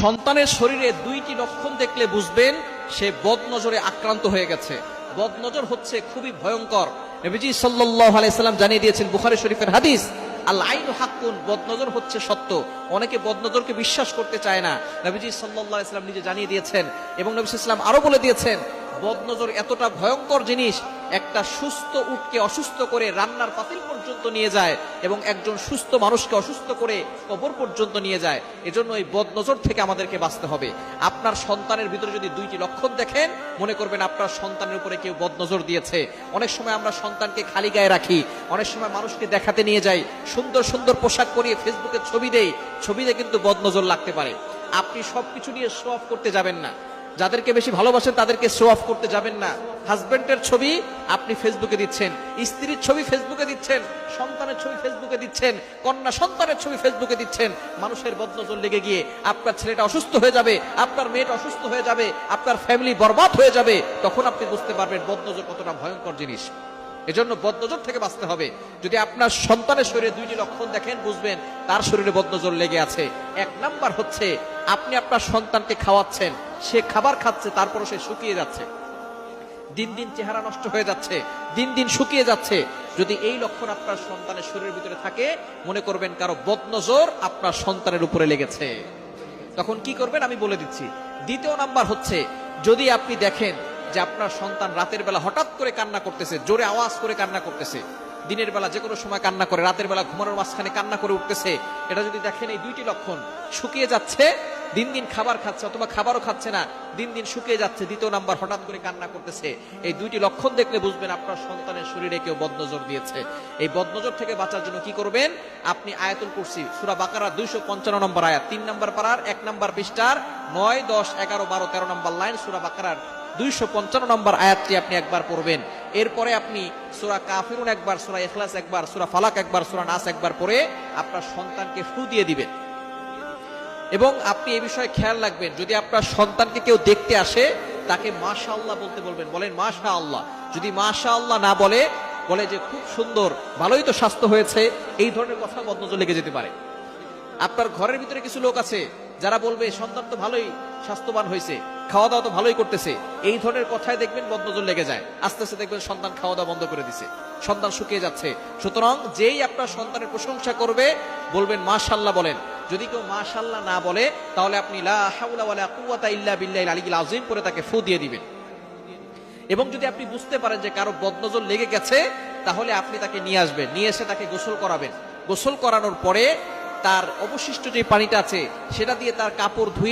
সন্তানের শরীরে দুইটি লক্ষণ দেখলে বুঝবেন সে বদনজরে আক্রান্ত হয়ে গেছে। বদনজর হচ্ছে খুবই ভয়ঙ্কর। নবীজি সাল্লাল্লাহু আলাইহি সাল্লাম জানিয়ে দিয়েছেন, বুখারী শরীফের হাদিস, আল আইনু হাক্কুন, বদনজর হচ্ছে সত্য। অনেকে বদনজরকে বিশ্বাস করতে চায় না। নবীজি সাল্লাল্লাহু আলাইহি সাল্লাম নিজে জানিয়ে দিয়েছেন এবং নবী সাল্লাল্লাহু আলাইহি সাল্লাম আরো বলে দিয়েছেন, বদনজর এতটা ভয়ঙ্কর জিনিস, একটা সুস্থ উটকে অসুস্থ করে রান্নার পাতিল পর্যন্ত নিয়ে যায় এবং একজন সুস্থ মানুষকে অসুস্থ করে কবর পর্যন্ত নিয়ে যায়। এজন্য এই বদনজর থেকে আমাদেরকে বাঁচতে হবে। আপনার সন্তানের ভিতরে যদি দুইটি লক্ষণ দেখেন, মনে করবেন আপনার সন্তানের উপরে কেউ বদনজর দিয়েছে। অনেক সময় আমরা সন্তানকে খালি গায়ে রাখি, অনেক সময় মানুষকে দেখাতে নিয়ে যাই, সুন্দর সুন্দর পোশাক পরিয়ে ফেসবুকে ছবি দেই, ছবিতে কিন্তু বদনজর লাগতে পারে। আপনি সবকিছু নিয়ে শো অফ করতে যাবেন না। যাদেরকে বেশি ভালোবাসেন তাদেরকে শো অফ করতে যাবেন না। হাজবেন্ডের ছবি আপনি ফেসবুকে দিচ্ছেন, স্ত্রীর ছবি ফেসবুকে দিচ্ছেন, সন্তানের ছবি ফেসবুকে দিচ্ছেন, কন্যা সন্তানের ছবি ফেসবুকে দিচ্ছেন। মানুষের বদনজর লেগে গিয়ে আপনার ছেলেটা অসুস্থ হয়ে যাবে, আপনার মেয়েটা অসুস্থ হয়ে যাবে, আপনার ফ্যামিলি বরবাদ হয়ে যাবে। তখন আপনি বুঝতে পারবেন বদনজর কতটা ভয়ঙ্কর জিনিস। এজন্য বদনজর থেকে বাঁচতে হবে। যদি আপনার সন্তানের শরীরে দুইটি লক্ষণ দেখেন, বুঝবেন তার শরীরে বদনজর লেগে আছে। এক নাম্বার হচ্ছে, আপনি আপনার সন্তানকে খাওয়াচ্ছেন, সে খাবার খাচ্ছে, তারপরও সে শুকিয়ে যাচ্ছে, দিন দিন চেহারা নষ্ট হয়ে যাচ্ছে, দিন দিন শুকিয়ে যাচ্ছে। যদি এই লক্ষণ আপনার সন্তানের শরীরের ভিতরে থাকে, মনে করবেন কারো বদনজর আপনার সন্তানের উপরে লেগেছে। তখন কি করবেন আমি বলে দিচ্ছি। দ্বিতীয় নাম্বার হচ্ছে, যদি আপনি দেখেন যে আপনার সন্তান রাতের বেলা হঠাৎ করে কান্না করতেছে, জোরে আওয়াজ করে কান্না করতেছে, দিনের বেলা যে কোনো সময় কান্না করে, রাতের বেলা ঘুমানোর মাঝখানে কান্না করে উঠতেছে, এটা যদি দেখেন এই দুইটি লক্ষণ, শুকিয়ে যাচ্ছে, দিন দিন খাবার খাচ্ছে অথবা খাবারও খাচ্ছে না, দিন দিন শুকিয়ে যাচ্ছে, দ্বিতীয় নাম্বার হঠাৎ করে কান্না করতেছে, এই দুইটি লক্ষণ দেখলে বুঝবেন আপনার সন্তানের শরীরে কেউ বদনজর দিয়েছে। এই বদনজর থেকে বাঁচার জন্য কি করবেন? আপনি আয়াতুল কুরসি সূরা বাকারা 255 নম্বর আয়াত, 3 নম্বর পারার 1 নম্বর পৃষ্ঠার 9, 10, 11, 12, 13 নম্বর লাইন, সূরা বাকারার 255 নম্বর আয়াতটি আপনি একবার পড়বেন। এরপরে আপনি সূরা কাফিরুন একবার, সূরা ইখলাস একবার, সূরা ফালাক একবার, সূরা নাস একবার পড়ে আপনার সন্তানকে ফু দিয়ে দিবেন। এবং আপনি এই বিষয়ে খেয়াল রাখবেন, যদি আপনার সন্তানকে কেউ দেখতে আসে, তাকে মাশাআল্লাহ বলতে বলবেন, বলেন মাশাআল্লাহ। যদি মাশাআল্লাহ না বলে, বলে যে খুব সুন্দর, ভালোই তো স্বাস্থ্য হয়েছে, এই ধরনের কথা বদনজর লেগে যেতে পারে। আপনার ঘরের ভিতরে কিছু লোক আছে যারা বলবে সন্তান তো ভালোই স্বাস্থ্যবান হয়েছে, খাওয়া দাওয়া তো ভালোই করতেছে, এই ধরনের কথায় দেখবেন বদনজর লেগে যায়। আস্তে আস্তে দেখবেন সন্তান খাওয়া দাওয়া বন্ধ করে দিছে, সন্তান শুকিয়ে যাচ্ছে। সুতরাং যেই আপনার সন্তানের প্রশংসা করবে, বলবেন মাশাআল্লাহ বলেন। যদি কেউ মাশাআল্লাহ না বলে, তাহলে আপনি লা হাওলা ওয়ালা কুওয়াতা ইল্লা বিল্লাহিল আলিয়্যিল আযীম করে তাকে ফু দিয়ে দিবেন। এবং যদি আপনি বুঝতে পারেন যে কারো বদনজর লেগে গেছে, তাহলে আপনি তাকে নিয়ে আসবেন, নিয়ে এসে তাকে গোসল করাবেন। গোসল করানোর পরে তার অবশিষ্ট যে পানিটা আছে সেটা দিয়ে তার কাপড় ধুয়ে